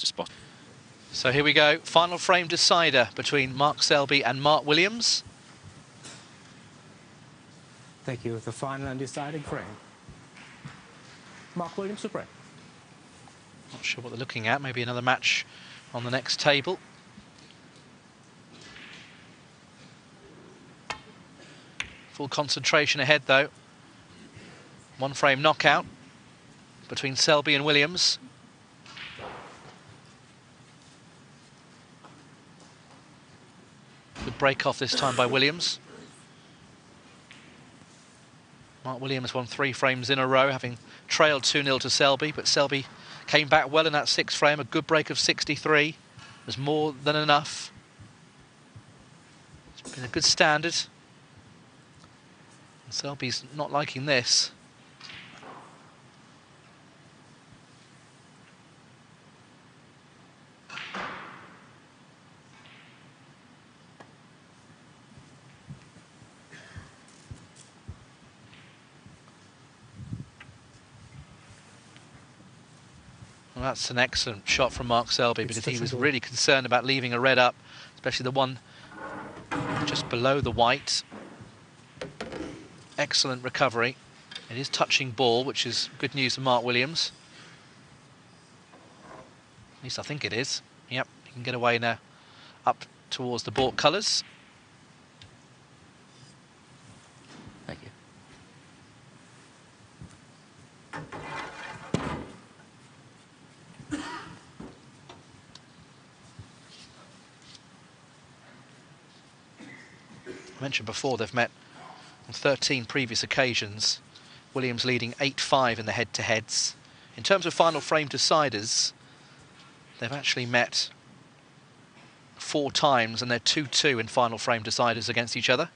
to spot. So here we go, final frame decider between Mark Selby and Mark Williams. Thank you. The final and deciding frame. Mark Williams to break. Not sure what they're looking at, maybe another match on the next table. Full concentration ahead though. One frame knockout between Selby and Williams. Good break off this time by Williams. Mark Williams won 3 frames in a row, having trailed 2-0 to Selby, but Selby came back well in that 6th frame. A good break of 63 was more than enough. It's been a good standard. And Selby's not liking this. Well, that's an excellent shot from Mark Selby, because he was really concerned about leaving a red up, especially the one just below the white. Excellent recovery. It is touching ball, which is good news for Mark Williams. At least I think it is. Yep, he can get away now up towards the baulk colours. Thank you. I mentioned before they've met on 13 previous occasions, Williams leading 8-5 in the head-to-heads. In terms of final frame deciders, they've actually met 4 times, and they're 2-2 in final frame deciders against each other.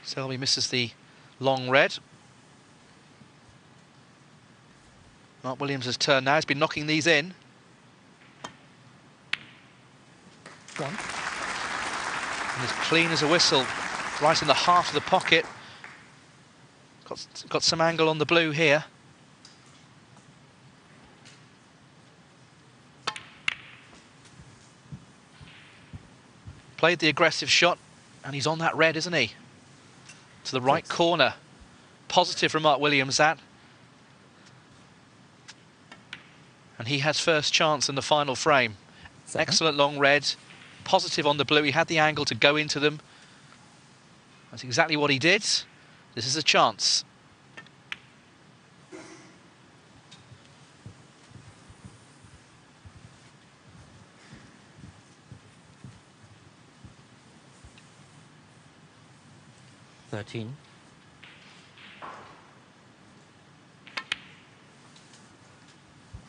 Selby misses the long red. Mark Williams' turn now. He's been knocking these in. One. And as clean as a whistle, right in the heart of the pocket. Got some angle on the blue here. Played the aggressive shot, and he's on that red, isn't he? To the right corner. Positive from Mark Williams, that. And he has first chance in the final frame. Second. Excellent long red, positive on the blue. He had the angle to go into them. That's exactly what he did. This is a chance. $13.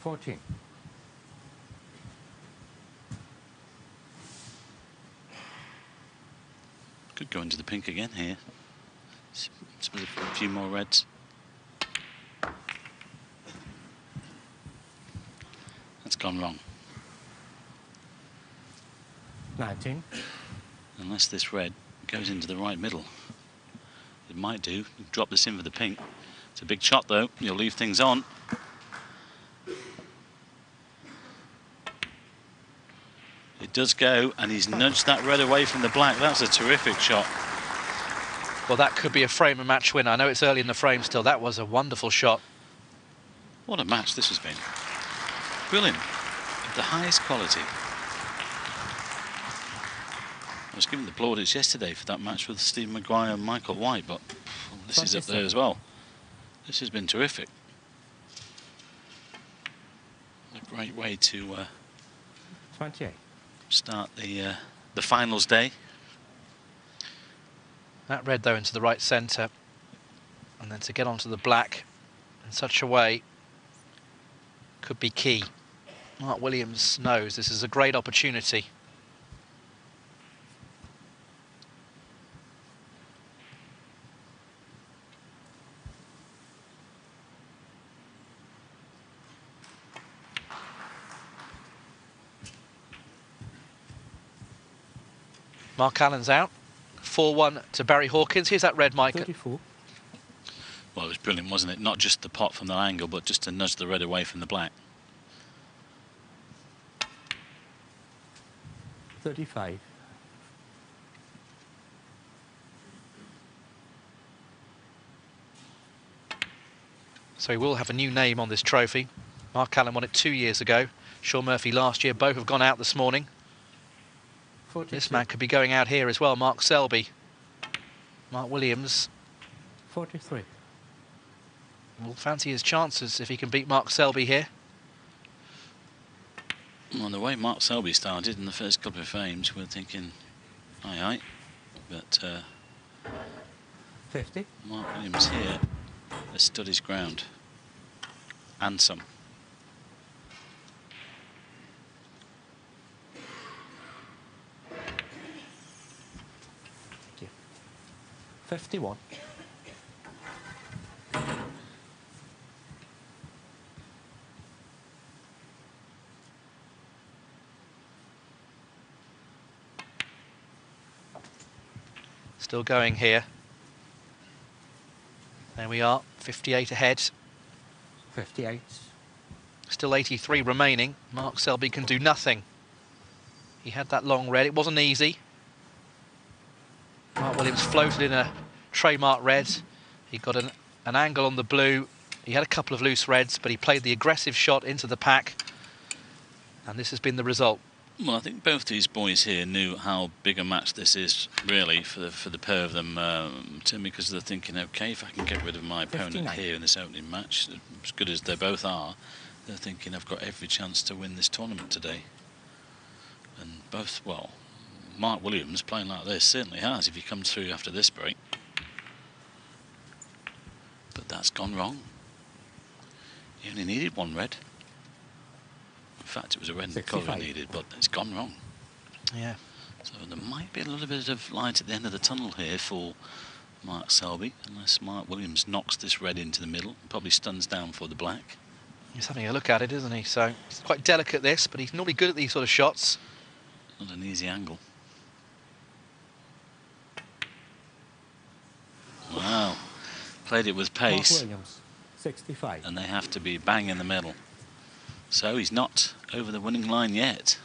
14. Could go into the pink again here. With a few more reds. That's gone wrong. 19. Unless this red goes into the right middle. It might do. Drop this in for the pink. It's a big shot though. You'll leave things on. It does go, and he's nudged that red away from the black. That's a terrific shot. Well, that could be a frame and match winner. I know it's early in the frame still. That was a wonderful shot. What a match this has been. Brilliant. Of the highest quality. I was given the plaudits yesterday for that match with Steve Maguire and Michael White, but this is up there as well. This has been terrific. A great way to 28. start the finals day. That red, though, into the right centre. And then to get onto the black in such a way could be key. Mark Williams knows this is a great opportunity. Mark Allen's out. 4-1 to Barry Hawkins. Here's that red, Mike. 34. Well, it was brilliant, wasn't it? Not just the pot from that angle, but just to nudge the red away from the black. 35. So he will have a new name on this trophy. Mark Allen won it 2 years ago. Shaun Murphy last year. Both have gone out this morning. 42. This man could be going out here as well. Mark Selby. Mark Williams 43. will fancy his chances if he can beat Mark Selby here. Well, the way Mark Selby started in the first couple of frames, we're thinking, aye. But 50. Mark Williams here has stood his ground. And some. 51. Still going here. There we are, 58 ahead. 58. Still 83 remaining. Mark Selby can do nothing. He had that long red. It wasn't easy. Mark Williams floated in a trademark red. He got an angle on the blue. He had a couple of loose reds, but he played the aggressive shot into the pack. And this has been the result. Well, I think both these boys here knew how big a match this is, really, for the pair of them, Tim, because they're thinking, OK, if I can get rid of my opponent 59. here in this opening match, as good as they both are, they're thinking, I've got every chance to win this tournament today. And both, well, Mark Williams playing like this certainly has, if he comes through after this break. But that's gone wrong. He only needed one red. In fact, it was a red colour 65. he needed, but it's gone wrong. Yeah. So there might be a little bit of light at the end of the tunnel here for Mark Selby, unless Mark Williams knocks this red into the middle, probably stuns down for the black. He's having a look at it, isn't he? So it's quite delicate, this, but he's normally good at these sort of shots. Not an easy angle. Wow. Played it with Mark pace, Williams. 65. and they have to be bang in the middle. So he's not over the winning line yet.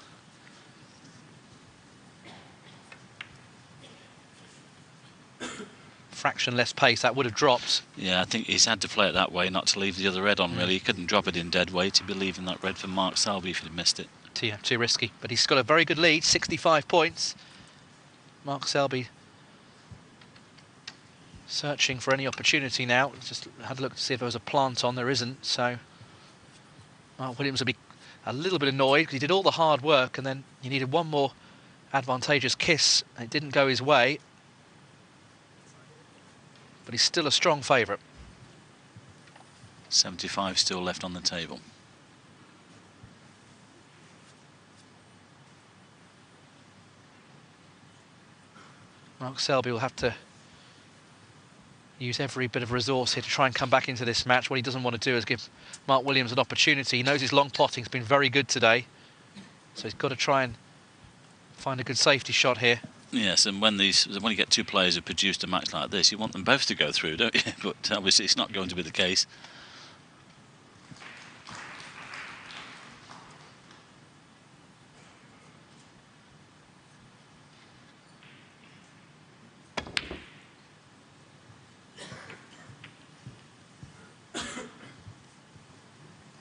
Fraction less pace, that would have dropped. Yeah, I think he's had to play it that way, not to leave the other red on, really. He couldn't drop it in dead weight. He'd be leaving that red for Mark Selby if he'd missed it. Too risky. But he's got a very good lead, 65 points. Mark Selby searching for any opportunity now. Just had a look to see if there was a plant on. There isn't, so Mark Williams will be a little bit annoyed because he did all the hard work and then he needed one more advantageous kiss and it didn't go his way. But he's still a strong favourite. 75 still left on the table. Mark Selby will have to use every bit of resource here to try and come back into this match. What he doesn't want to do is give Mark Williams an opportunity. He knows his long potting's been very good today, so he's got to try and find a good safety shot here. Yes, and when you get two players who produced a match like this, you want them both to go through, don't you? But obviously it's not going to be the case.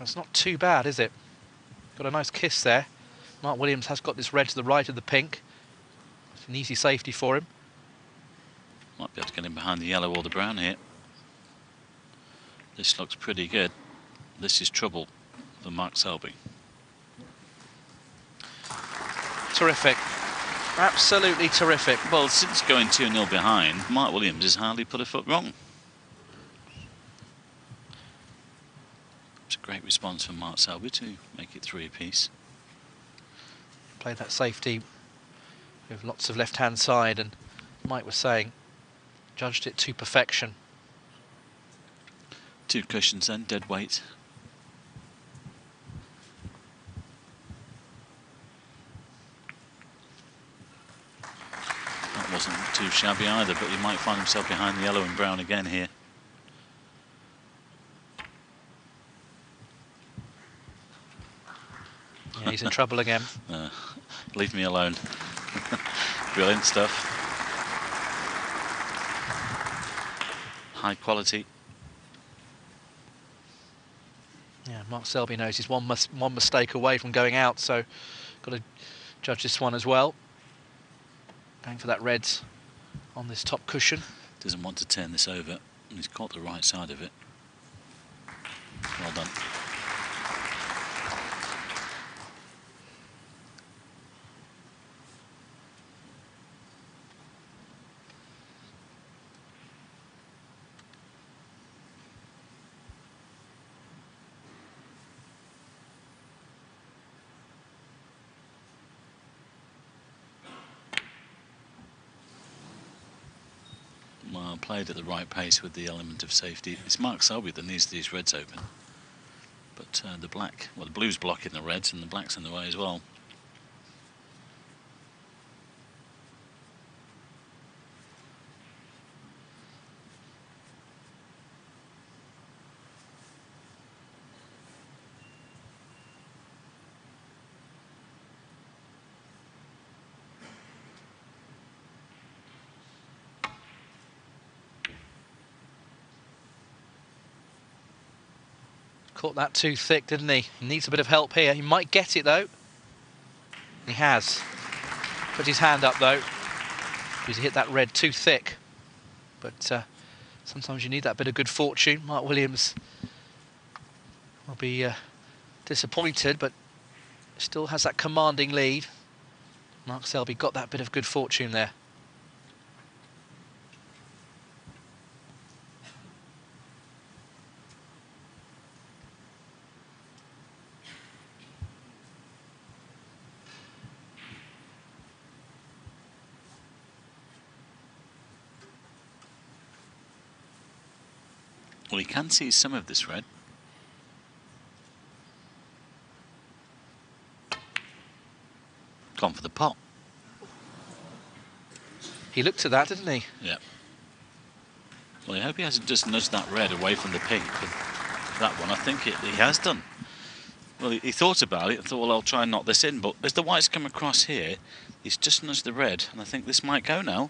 It's not too bad, is it? Got a nice kiss there. Mark Williams has got this red to the right of the pink. It's an easy safety for him. Might be able to get him behind the yellow or the brown here. This looks pretty good. This is trouble for Mark Selby. Terrific. Absolutely terrific. Well, since going 2-0 behind, Mark Williams has hardly put a foot wrong. It's a great response from Mark Selby to make it 3 apiece. Played that safety with lots of left-hand side, and Mike was saying, judged it to perfection. 2 cushions then, dead weight. wasn't too shabby either, but he might find himself behind the yellow and brown again here. Yeah, he's in trouble again. Leave me alone. Brilliant stuff. High quality. Yeah, Mark Selby knows he's one mistake away from going out, so got to judge this one as well. Going for that red on this top cushion. Doesn't want to turn this over. He's caught the right side of it. Well done. Well, played at the right pace with the element of safety. It's Mark Selby that needs these reds open. But the black, well, the blue's blocking the reds and the black's in the way as well. Caught that too thick, didn't he? He needs a bit of help here. He might get it, though. He has. Put his hand up, though, because he hit that red too thick. But sometimes you need that bit of good fortune. Mark Williams will be disappointed, but still has that commanding lead. Mark Selby got that bit of good fortune there. Well, he can see some of this red. Gone for the pot. He looked at that, didn't he? Yeah. Well, I hope he hasn't just nudged that red away from the pink. That one, I think he has done. Well, he thought about it and thought, well, I'll try and knock this in. But as the white's come across here, he's just nudged the red, and I think this might go now.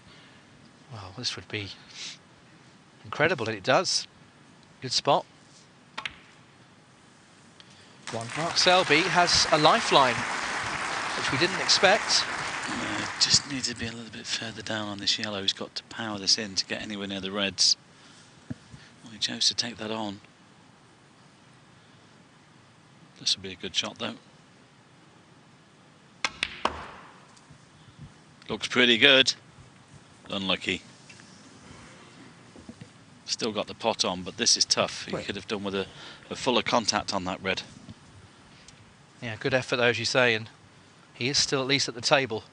Well, this would be incredible, and it does. Good spot. Mark Selby has a lifeline, which we didn't expect. Just needs to be a little bit further down on this yellow. He's got to power this in to get anywhere near the reds. Well, he chose to take that on. This will be a good shot, though. Looks pretty good. Unlucky. Still got the pot on, but this is tough. He could have done with a fuller contact on that red. Yeah, good effort, though, as you say, and he is still at least at the table.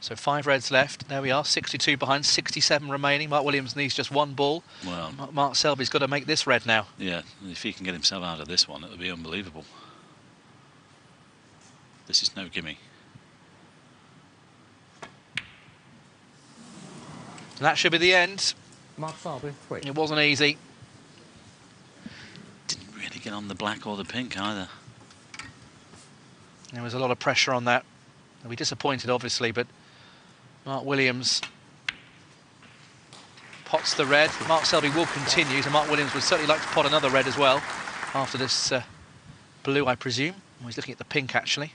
So 5 reds left. There we are, 62 behind, 67 remaining. Mark Williams needs just one ball. Well, Mark Selby's got to make this red now. Yeah, if he can get himself out of this one, it would be unbelievable. This is no gimme. And that should be the end. Mark Selby, 3. It wasn't easy. Didn't really get on the black or the pink either. There was a lot of pressure on that. They'll be disappointed, obviously, but Mark Williams pots the red. Mark Selby will continue, so Mark Williams would certainly like to pot another red as well after this blue, I presume. Oh, he's looking at the pink, actually.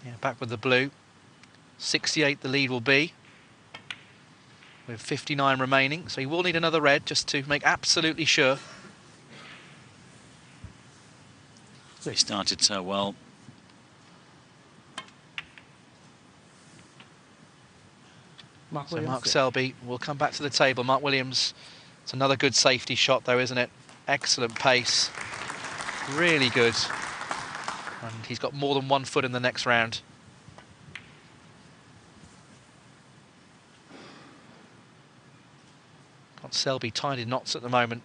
Yeah, back with the blue. 68 the lead will be, with 59 remaining, so he will need another red just to make absolutely sure. He started so well. Mark So Mark 6. Selby will come back to the table. Mark Williams, it's another good safety shot though, isn't it? Excellent pace, really good. And he's got more than 1 foot in the next round. Got Selby tied in knots at the moment.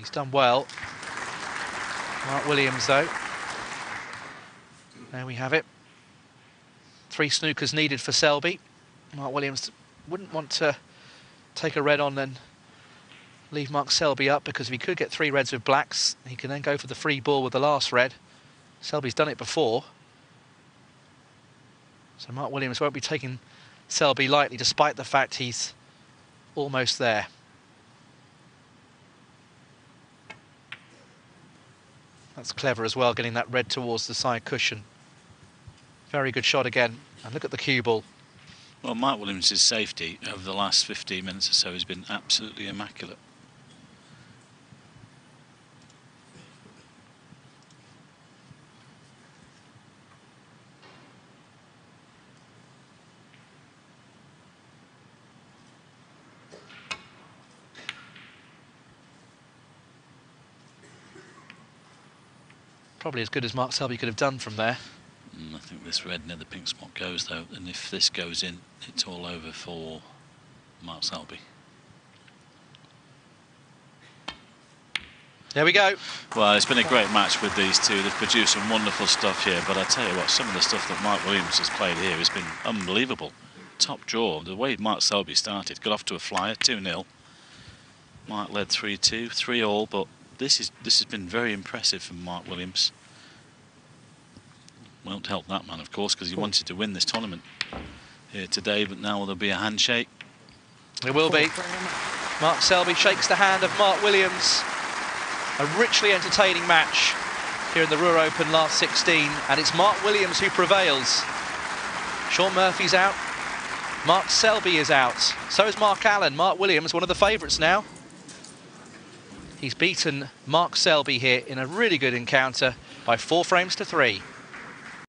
He's done well. Mark Williams, though. There we have it. 3 snookers needed for Selby. Mark Williams wouldn't want to take a red on and leave Mark Selby up, because if he could get 3 reds with blacks, he can then go for the free ball with the last red. Selby's done it before. So Mark Williams won't be taking Selby lightly, despite the fact he's almost there. That's clever as well, getting that red towards the side cushion. Very good shot again. And look at the cue ball. Well, Mark Williams' safety over the last 15 minutes or so has been absolutely immaculate. Probably as good as Mark Selby could have done from there. I think this red near the pink spot goes, though, and if this goes in, it's all over for Mark Selby. There we go. Well, it's been a great match with these two. They've produced some wonderful stuff here, but I tell you what, some of the stuff that Mark Williams has played here has been unbelievable. Top draw. The way Mark Selby started, got off to a flyer, 2-0. Mark led 3-2, 3-all, but this has been very impressive from Mark Williams. Won't help that man, of course, because he wanted to win this tournament here today, but now there'll be a handshake. There will be. Mark Selby shakes the hand of Mark Williams. A richly entertaining match here in the Ruhr Open last 16, and it's Mark Williams who prevails. Shaun Murphy's out. Mark Selby is out. So is Mark Allen. Mark Williams, one of the favourites now. He's beaten Mark Selby here in a really good encounter by 4 frames to 3.